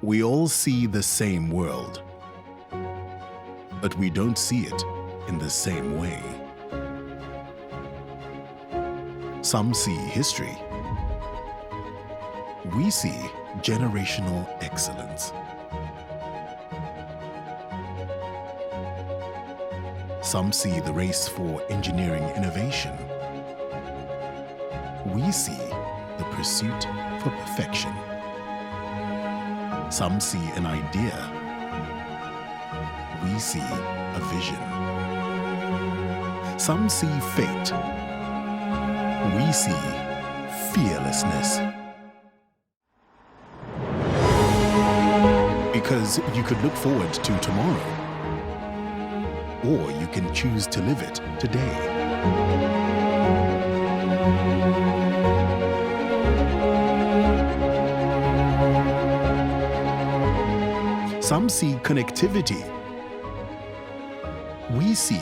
We all see the same world, but we don't see it in the same way. Some see history. We see generational excellence. Some see the race for engineering innovation. We see the pursuit for perfection. Some see an idea. We see a vision. Some see fate. We see fearlessness. Because you could look forward to tomorrow, or you can choose to live it today. Some see connectivity. We see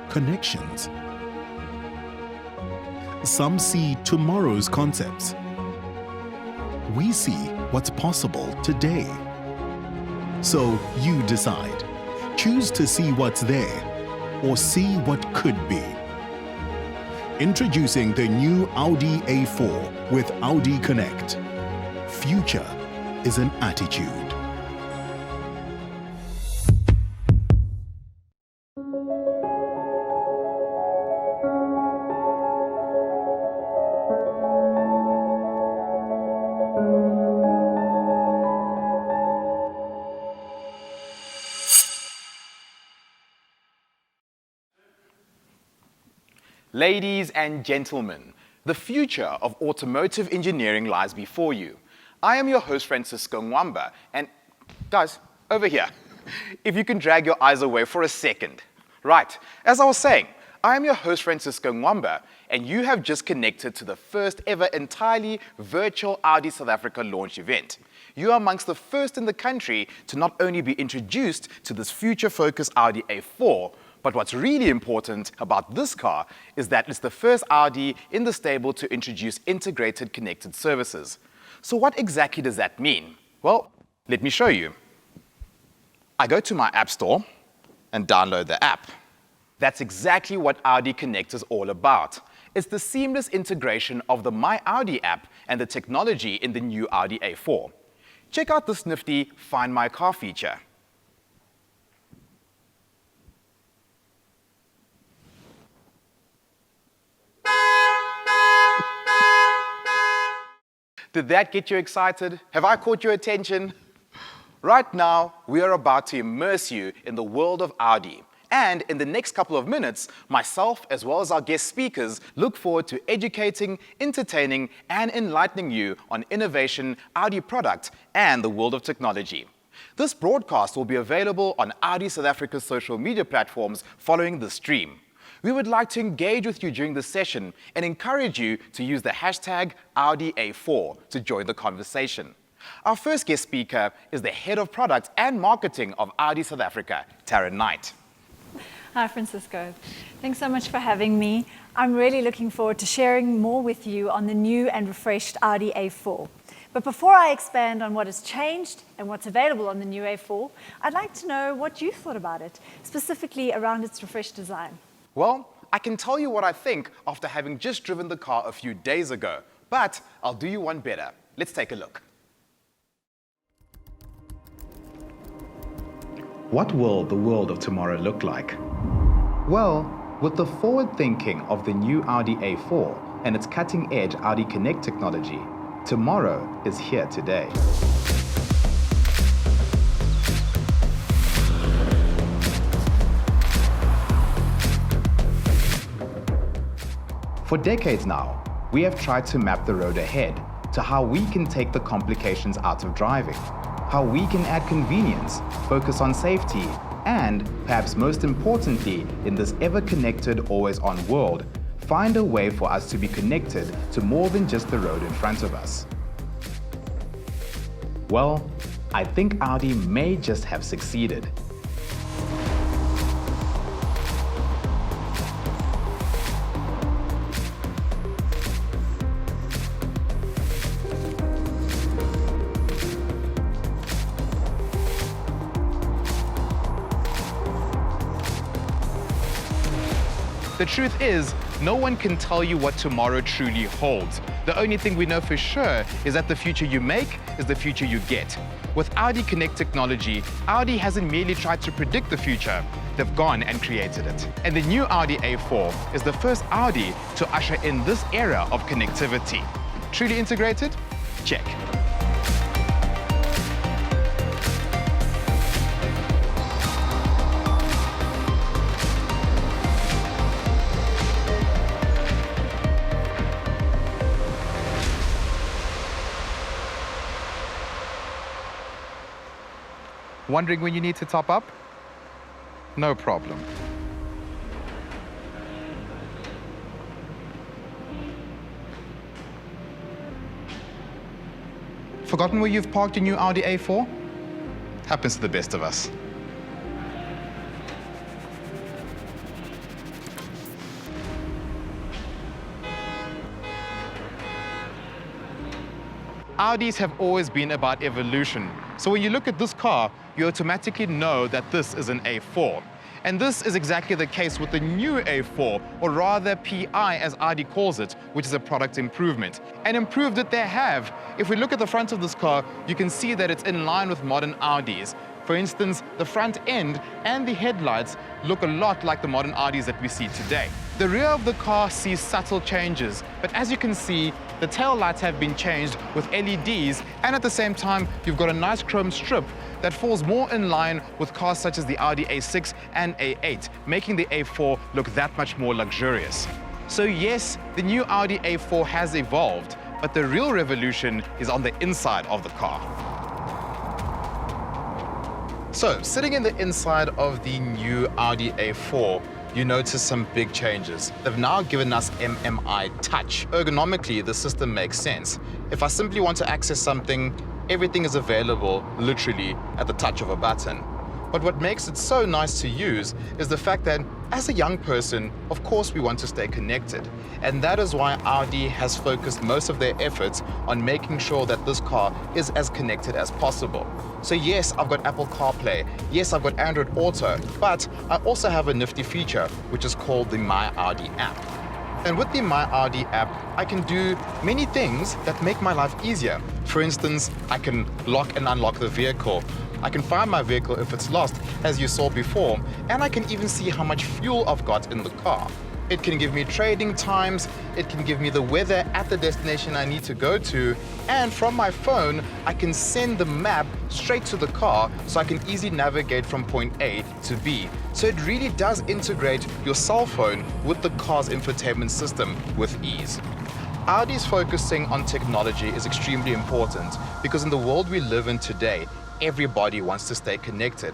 connections. Some see tomorrow's concepts. We see what's possible today. So you decide. Choose to see what's there, or see what could be. Introducing the new Audi A4 with Audi Connect. Future is an attitude. Ladies and gentlemen, the future of automotive engineering lies before you. I am your host, Francisco Mwamba, and guys, over here, if you can drag your eyes away for a second. Right, as I was saying, I am your host, Francisco Mwamba, and you have just connected to the first ever entirely virtual Audi South Africa launch event. You are amongst the first in the country to not only be introduced to this future-focused Audi A4, but what's really important about this car is that it's the first Audi in the stable to introduce integrated connected services. So what exactly does that mean? Well, let me show you. I go to my app store and download the app. That's exactly what Audi Connect is all about. It's the seamless integration of the My Audi app and the technology in the new Audi A4. Check out this nifty Find My Car feature. Did that get you excited? Have I caught your attention? Right now, we are about to immerse you in the world of Audi. And in the next couple of minutes, myself as well as our guest speakers look forward to educating, entertaining, and enlightening you on innovation, Audi product, and the world of technology. This broadcast will be available on Audi South Africa's social media platforms following the stream. We would like to engage with you during this session and encourage you to use the hashtag Audi A4 to join the conversation. Our first guest speaker is the Head of Product and Marketing of Audi South Africa, Taryn Knight. Hi, Francisco. Thanks so much for having me. I'm really looking forward to sharing more with you on the new and refreshed Audi A4. But before I expand on what has changed and what's available on the new A4, I'd like to know what you thought about it, specifically around its refreshed design. Well, I can tell you what I think after having just driven the car a few days ago, but I'll do you one better. Let's take a look. What will the world of tomorrow look like? Well, with the forward thinking of the new Audi A4 and its cutting-edge Audi Connect technology, tomorrow is here today. For decades now, we have tried to map the road ahead to how we can take the complications out of driving, how we can add convenience, focus on safety, and, perhaps most importantly, in this ever-connected, always-on world, find a way for us to be connected to more than just the road in front of us. Well, I think Audi may just have succeeded. The truth is, no one can tell you what tomorrow truly holds. The only thing we know for sure is that the future you make is the future you get. With Audi Connect technology, Audi hasn't merely tried to predict the future, they've gone and created it. And the new Audi A4 is the first Audi to usher in this era of connectivity. Truly integrated? Check. Wondering when you need to top up? No problem. Forgotten where you've parked your new Audi A4? Happens to the best of us. Audis have always been about evolution. So when you look at this car, you automatically know that this is an A4. And this is exactly the case with the new A4, or rather PI as Audi calls it, which is a product improvement. And improved it they have. If we look at the front of this car, you can see that it's in line with modern Audis. For instance, the front end and the headlights look a lot like the modern Audis that we see today. The rear of the car sees subtle changes, but as you can see, the tail lights have been changed with LEDs, and at the same time, you've got a nice chrome strip that falls more in line with cars such as the Audi A6 and A8, making the A4 look that much more luxurious. So yes, the new Audi A4 has evolved, but the real revolution is on the inside of the car. So, sitting in the inside of the new Audi A4, you notice some big changes. They've now given us Mmi Touch. Ergonomically, the system makes sense. If I simply want to access something, everything is available literally at the touch of a button. But what makes it so nice to use is the fact that as a young person, of course we want to stay connected. And that is why Audi has focused most of their efforts on making sure that this car is as connected as possible. So yes, I've got Apple CarPlay, yes, I've got Android Auto, but I also have a nifty feature, which is called the My Audi app. And with the My Audi app, I can do many things that make my life easier. For instance, I can lock and unlock the vehicle. I can find my vehicle if it's lost, as you saw before, and I can even see how much fuel I've got in the car. It can give me trading times, it can give me the weather at the destination I need to go to, and from my phone, I can send the map straight to the car so I can easily navigate from point A to B. So it really does integrate your cell phone with the car's infotainment system with ease. Audi's focusing on technology is extremely important because in the world we live in today, everybody wants to stay connected.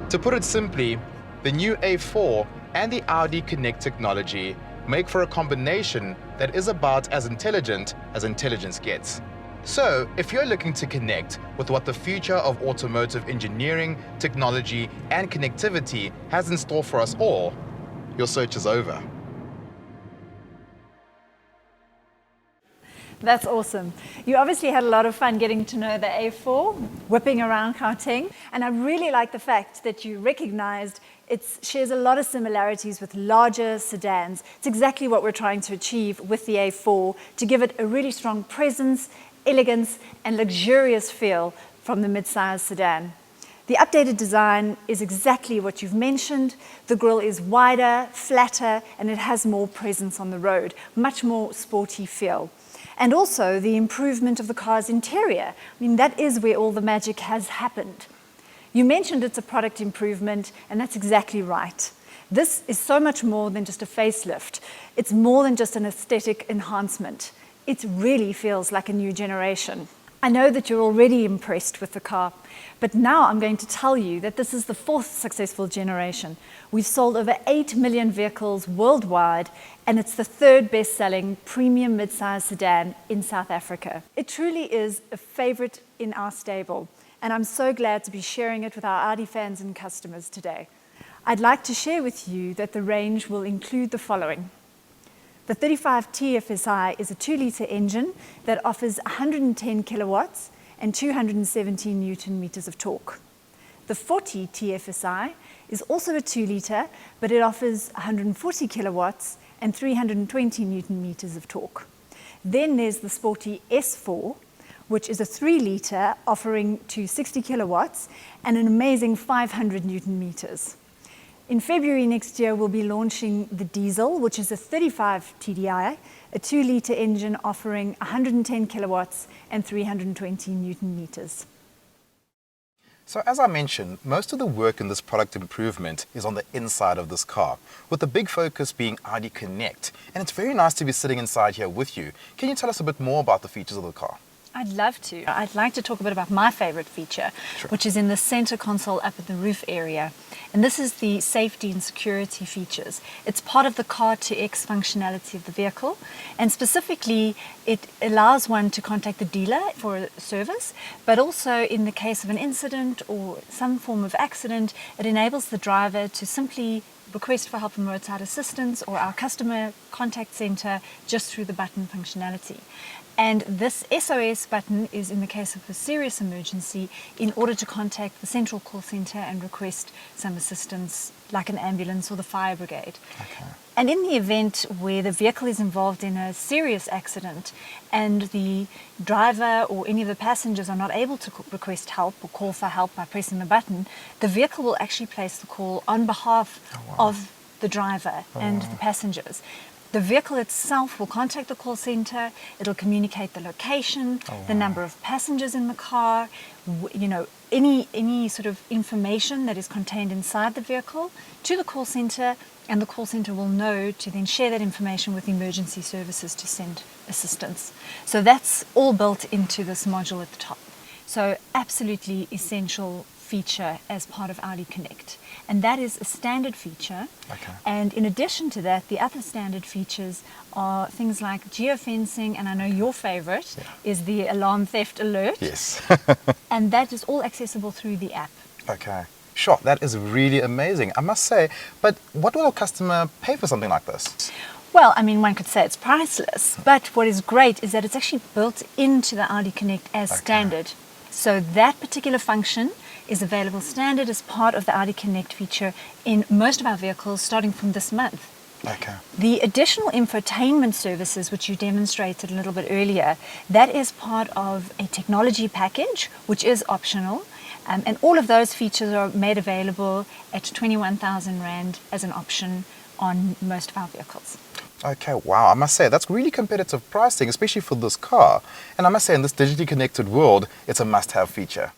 To put it simply, the new A4 and the Audi Connect technology make for a combination that is about as intelligent as intelligence gets. So, if you're looking to connect with what the future of automotive engineering, technology, and connectivity has in store for us all, your search is over. That's awesome. You obviously had a lot of fun getting to know the A4, whipping around Gauteng, and I really like the fact that you recognized it shares a lot of similarities with larger sedans. It's exactly what we're trying to achieve with the A4, to give it a really strong presence, elegance, and luxurious feel from the mid-size sedan. The updated design is exactly what you've mentioned. The grille is wider, flatter, and it has more presence on the road, much more sporty feel. And also the improvement of the car's interior. I mean, that is where all the magic has happened. You mentioned it's a product improvement, and that's exactly right. This is so much more than just a facelift. It's more than just an aesthetic enhancement. It really feels like a new generation. I know that you're already impressed with the car, but now I'm going to tell you that this is the 4th successful generation. We've sold over 8 million vehicles worldwide, and it's the 3rd best-selling premium mid-size sedan in South Africa. It truly is a favorite in our stable, and I'm so glad to be sharing it with our Audi fans and customers today. I'd like to share with you that the range will include the following. The 35 TFSI is a 2-litre engine that offers 110 kilowatts and 217 Newton meters of torque. The 40 TFSI is also a 2-litre, but it offers 140 kilowatts and 320 newton meters of torque. Then there's the sporty S4, which is a 3-litre offering 260 kilowatts and an amazing 500 newton meters. In February next year, we'll be launching the diesel, which is a 35 TDI, a 2-litre engine offering 110 kilowatts and 320 newton meters. So as I mentioned, most of the work in this product improvement is on the inside of this car, with the big focus being Audi Connect. And it's very nice to be sitting inside here with you. Can you tell us a bit more about the features of the car? I'd love to. I'd like to talk a bit about my favorite feature, which is in the center console up at the roof area. And this is the safety and security features. It's part of the Car2X functionality of the vehicle. And specifically, it allows one to contact the dealer for a service, but also in the case of an incident or some form of accident, it enables the driver to simply request for help from roadside assistance or our customer contact center just through the button functionality. And this SOS button is in the case of a serious emergency in order to contact the central call center and request some assistance like an ambulance or the fire brigade. Okay. And in the event where the vehicle is involved in a serious accident and the driver or any of the passengers are not able to request help or call for help by pressing the button, the vehicle will actually place the call on behalf of the driver and the passengers. The vehicle itself will contact the call center, it'll communicate the location, the number of passengers in the car, any sort of information that is contained inside the vehicle to the call center, and the call center will know to then share that information with emergency services to send assistance. So that's all built into this module at the top. So absolutely essential feature as part of Audi Connect. And that is a standard feature. Okay. And in addition to that, the other standard features are things like geofencing, and I know your favorite is the alarm theft alert. Yes. And that is all accessible through the app. Okay. Sure, that is really amazing, I must say. But what will a customer pay for something like this? Well, I mean, one could say it's priceless, but what is great is that it's actually built into the Audi Connect as standard. So that particular function is available standard as part of the Audi Connect feature in most of our vehicles starting from this month. Okay. The additional infotainment services, which you demonstrated a little bit earlier, that is part of a technology package, which is optional. And all of those features are made available at 21,000 Rand as an option on most of our vehicles. Okay, wow, I must say, that's really competitive pricing, especially for this car. And I must say, in this digitally connected world, it's a must-have feature.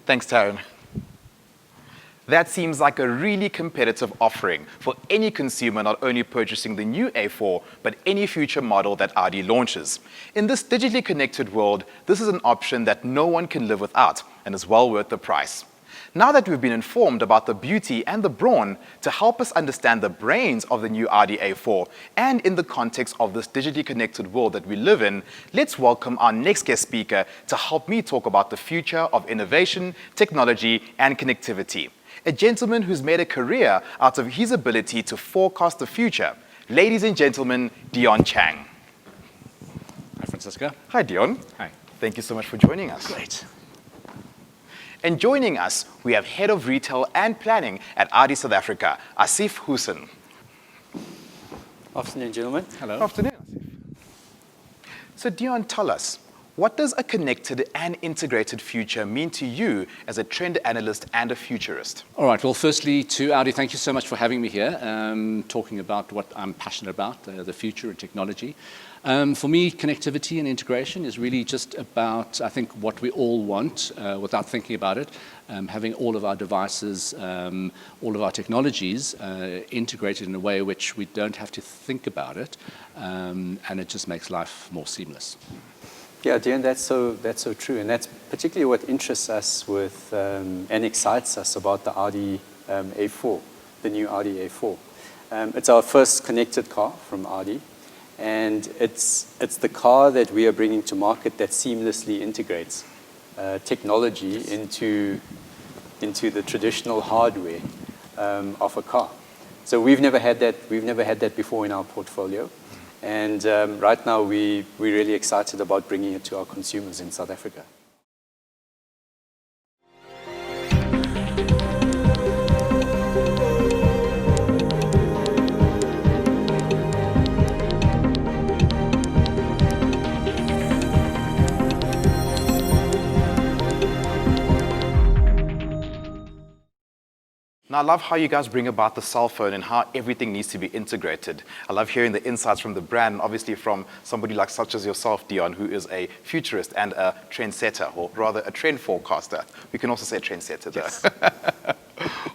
Thanks, Taryn. That seems like a really competitive offering for any consumer not only purchasing the new A4, but any future model that Audi launches. In this digitally connected world, this is an option that no one can live without and is well worth the price. Now that we've been informed about the beauty and the brawn, to help us understand the brains of the new Audi A4 and in the context of this digitally connected world that we live in, let's welcome our next guest speaker to help me talk about the future of innovation, technology, and connectivity. A gentleman who's made a career out of his ability to forecast the future. Ladies and gentlemen, Dion Chang. Hi, Francisco. Hi, Dion. Hi. Thank you so much for joining us. Great. And joining us, we have Head of Retail and Planning at Audi South Africa, Asif Hussain. Afternoon, gentlemen. Hello. Afternoon, Asif. So Dion, tell us, what does a connected and integrated future mean to you as a trend analyst and a futurist? All right. Well, firstly, to Audi, thank you so much for having me here, talking about what I'm passionate about, the future and technology. For me, connectivity and integration is really just about, I think, what we all want without thinking about it, having all of our devices, all of our technologies integrated in a way which we don't have to think about it, and it just makes life more seamless. Yeah, Dion, that's so true, and that's particularly what interests us with and excites us about the Audi A4, the new Audi A4. It's our first connected car from Audi, and it's the car that we are bringing to market that seamlessly integrates technology into the traditional hardware of a car. So we've never had that before in our portfolio. And right now, we're really excited about bringing it to our consumers in South Africa. Now, I love how you guys bring about the cell phone and how everything needs to be integrated. I love hearing the insights from the brand, and obviously from somebody like such as yourself, Dion, who is a futurist and a trendsetter, or rather a trend forecaster. We can also say trendsetter there. Yes.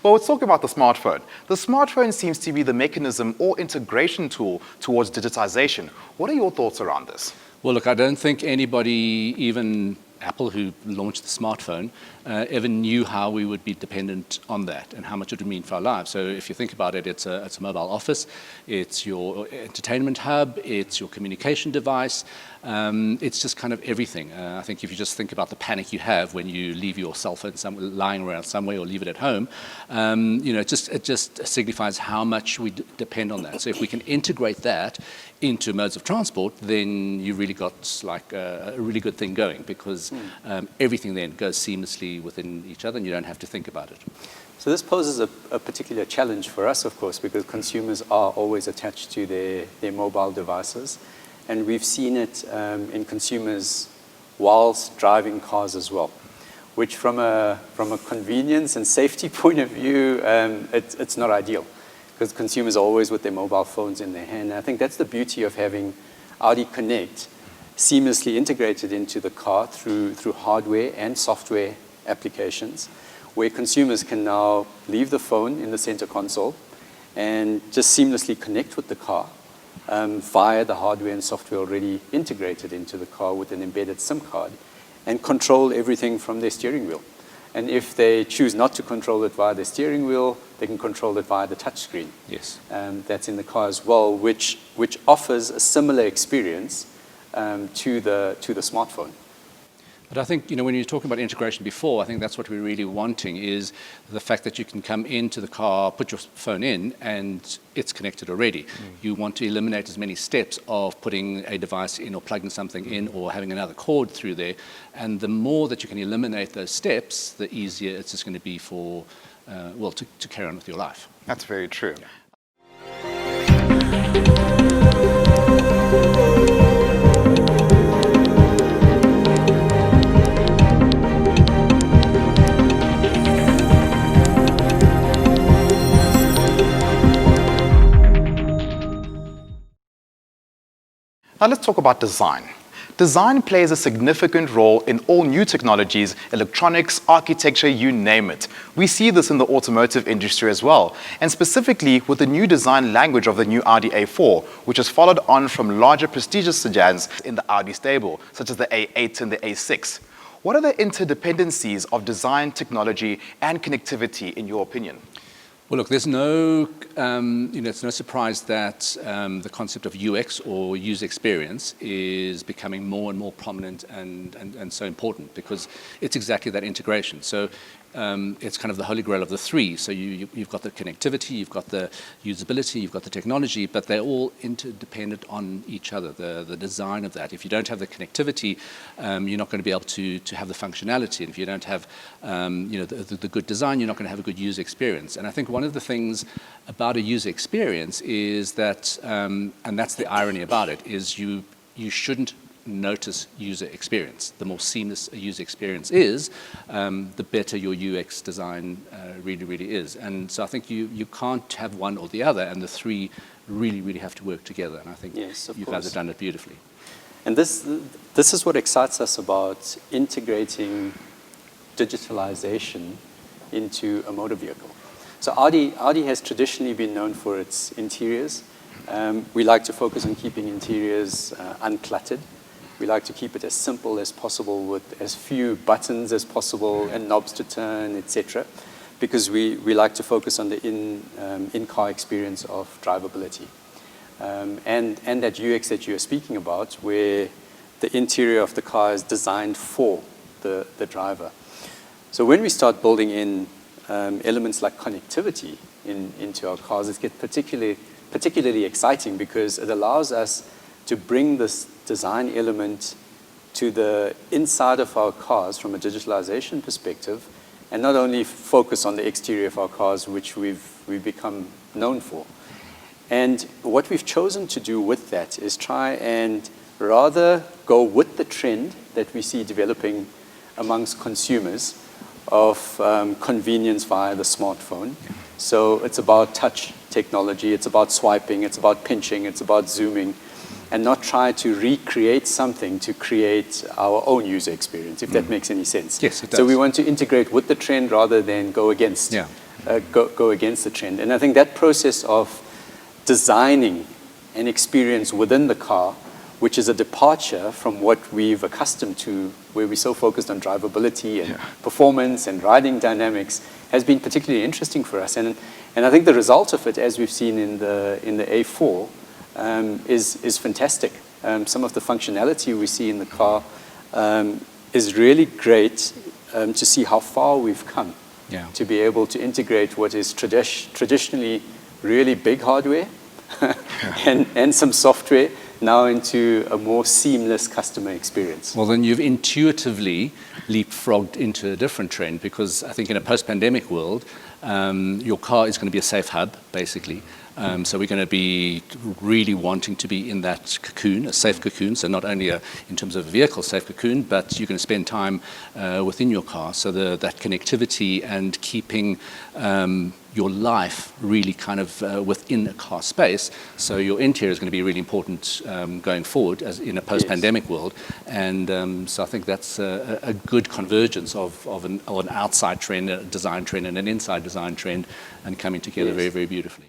Well, let's talk about the smartphone. The smartphone seems to be the mechanism or integration tool towards digitization. What are your thoughts around this? Well, look, I don't think anybody, even Apple, who launched the smartphone, ever knew how we would be dependent on that and how much it would mean for our lives. So if you think about it, it's a mobile office, it's your entertainment hub, it's your communication device, it's just kind of everything. I think if you just think about the panic you have when you leave your cell phone lying around somewhere or leave it at home, it just signifies how much we depend on that. So if we can integrate that into modes of transport, then you really got like a really good thing going, because everything then goes seamlessly within each other and you don't have to think about it. So this poses a particular challenge for us, of course, because consumers are always attached to their mobile devices. And we've seen it in consumers whilst driving cars as well, which from a convenience and safety point of view, it's not ideal, because consumers are always with their mobile phones in their hand. And I think that's the beauty of having Audi Connect seamlessly integrated into the car through hardware and software applications, where consumers can now leave the phone in the center console and just seamlessly connect with the car via the hardware and software already integrated into the car with an embedded SIM card, and control everything from their steering wheel. And if they choose not to control it via the steering wheel, they can control it via the touchscreen. Yes. That's in the car as well, which offers a similar experience to the smartphone. But I think, when you're talking about integration before, I think that's what we're really wanting, is the fact that you can come into the car, put your phone in, and it's connected already. You want to eliminate as many steps of putting a device in or plugging something in or having another cord through there. And the more that you can eliminate those steps, the easier it's just going to be for, to carry on with your life. That's very true. Yeah. Now let's talk about design. Design plays a significant role in all new technologies, electronics, architecture, you name it. We see this in the automotive industry as well, and specifically with the new design language of the new Audi A4, which has followed on from larger prestigious sedans in the Audi stable, such as the A8 and the A6. What are the interdependencies of design, technology, and connectivity in your opinion? Well, look, there's no, it's no surprise that the concept of UX or user experience is becoming more and more prominent and so important, because it's exactly that integration. So it's kind of the holy grail of the three. So you've got the connectivity, you've got the usability, you've got the technology, but they're all interdependent on each other, the design of that. If you don't have the connectivity, you're not going to be able to have the functionality. And if you don't have the good design, you're not going to have a good user experience. And I think one of the things about a user experience is that, and that's the irony about it, is you shouldn't notice user experience. The more seamless a user experience is, the better your UX design really is. And so I think you can't have one or the other, and the three really have to work together. And I think you guys have done it beautifully. And this is what excites us about integrating digitalization into a motor vehicle. So Audi has traditionally been known for its interiors. We like to focus on keeping interiors uncluttered. We like to keep it as simple as possible with as few buttons as possible and knobs to turn, etc. Because we like to focus on the in-car experience of drivability. And that UX that you are speaking about, where the interior of the car is designed for the driver. So when we start building in elements like connectivity into our cars, it gets particularly exciting, because it allows us to bring this design element to the inside of our cars from a digitalization perspective, and not only focus on the exterior of our cars, which we've become known for. And what we've chosen to do with that is try and rather go with the trend that we see developing amongst consumers of convenience via the smartphone. So it's about touch technology, it's about swiping, it's about pinching, it's about zooming, and not try to recreate something to create our own user experience, if that makes any sense. Yes, it does. So we want to integrate with the trend rather than go against the trend. And I think that process of designing an experience within the car, which is a departure from what we've accustomed to, where we're so focused on drivability and performance and riding dynamics, has been particularly interesting for us. And I think the result of it, as we've seen in the A4, is fantastic. Some of the functionality we see in the car is really great to see how far we've come to be able to integrate what is traditionally really big hardware and some software now into a more seamless customer experience. Well, then you've intuitively leapfrogged into a different trend, because I think in a post-pandemic world, your car is going to be a safe hub, basically. So we're going to be really wanting to be in that cocoon, a safe cocoon. So not only in terms of a vehicle, safe cocoon, but you're going to spend time within your car. So that connectivity and keeping your life really kind of within a car space. So your interior is going to be really important going forward as in a post-pandemic world. And so I think that's a good convergence of an outside trend, a design trend, and an inside design trend, and coming together very, very beautifully.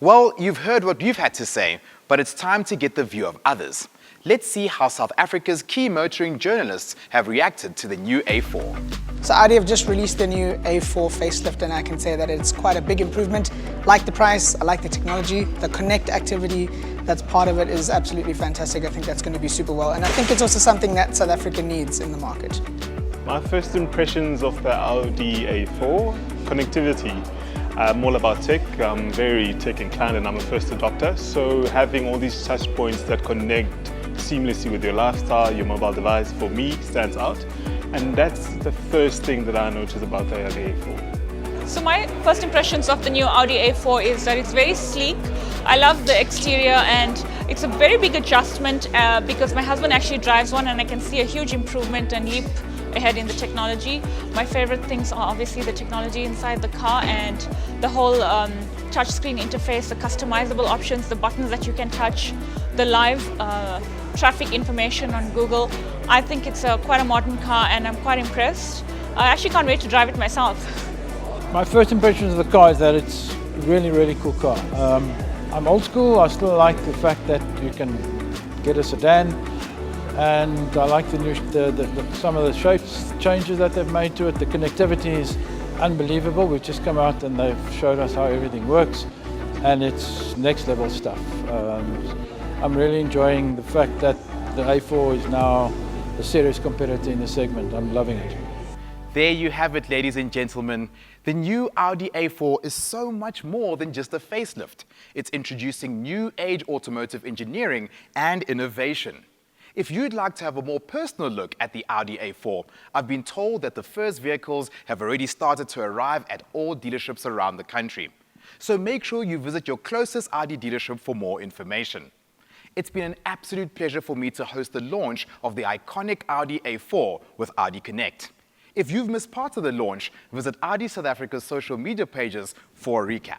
Well, you've heard what we've had to say, but it's time to get the view of others. Let's see how South Africa's key motoring journalists have reacted to the new A4. So Audi have just released the new A4 facelift, and I can say that it's quite a big improvement. I like the price, I like the technology, the Connect activity that's part of it is absolutely fantastic. I think that's going to be super well, and I think it's also something that South Africa needs in the market. My first impressions of the Audi A4, connectivity. I'm all about tech, I'm very tech inclined and I'm a first adopter, so having all these touch points that connect seamlessly with your lifestyle, your mobile device, for me stands out, and that's the first thing that I noticed about the Audi A4. So my first impressions of the new Audi A4 is that it's very sleek, I love the exterior, and it's a very big adjustment because my husband actually drives one, and I can see a huge improvement and leap ahead in the technology. My favorite things are obviously the technology inside the car and the whole touchscreen interface, the customizable options, the buttons that you can touch, the live traffic information on Google. I think it's quite a modern car, and I'm quite impressed. I actually can't wait to drive it myself. My first impressions of the car is that it's a really, really cool car. I'm old school. I still like the fact that you can get a sedan, and I like some of the shapes changes that they've made to it. The connectivity is unbelievable. We've just come out and they've showed us how everything works, and it's next level stuff. I'm really enjoying the fact that the A4 is now a serious competitor in the segment. I'm loving it. There you have it, ladies and gentlemen. The new Audi A4 is so much more than just a facelift. It's introducing new age automotive engineering and innovation. If you'd like to have a more personal look at the Audi A4, I've been told that the first vehicles have already started to arrive at all dealerships around the country. So make sure you visit your closest Audi dealership for more information. It's been an absolute pleasure for me to host the launch of the iconic Audi A4 with Audi Connect. If you've missed part of the launch, visit Audi South Africa's social media pages for a recap.